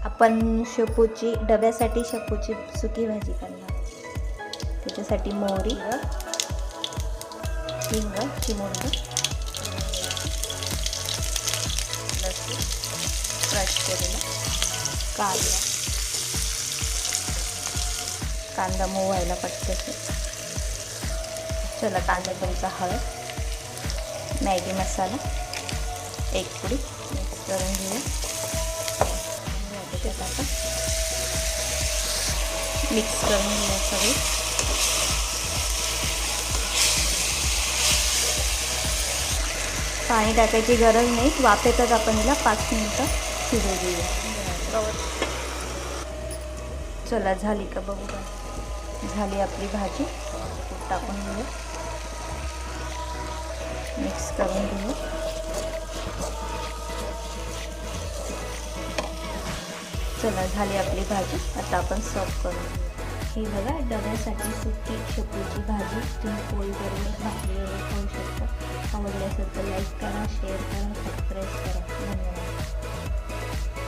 आपण शेपूची डब्यासाठी शेपूची सुकी भाजी करणार. त्याच्यासाठी मोहरी, हिंग, चिमूट, लसूण, क्रश केलेला कांदा मऊ व्हायला पटकन. चला कांदा चमचा हळद, मॅगी मसाला, एक पुडी मिक्स करून घेऊया. आता मिक्स करून घेऊया सगळी. पाणी टाकायची गरज नाही, वाफेतच आपण हिला 5 मिनिटं शिजू देऊया. चला झाली का बघू का. झाली आपली भाजी. टाकून घेऊया, मिक्स करून घेऊया. चला झाली आपली भाजी. आता आपण सर्व करू. ही बघा डब्यासाठी सुकी शेपूची भाजी. तुम्ही पोळी बरोबर भाकरी वगैरे खाऊ शकता. आवडली असेल तर लाईक करा, शेअर करा, सबस्क्राईब करा. धन्यवाद.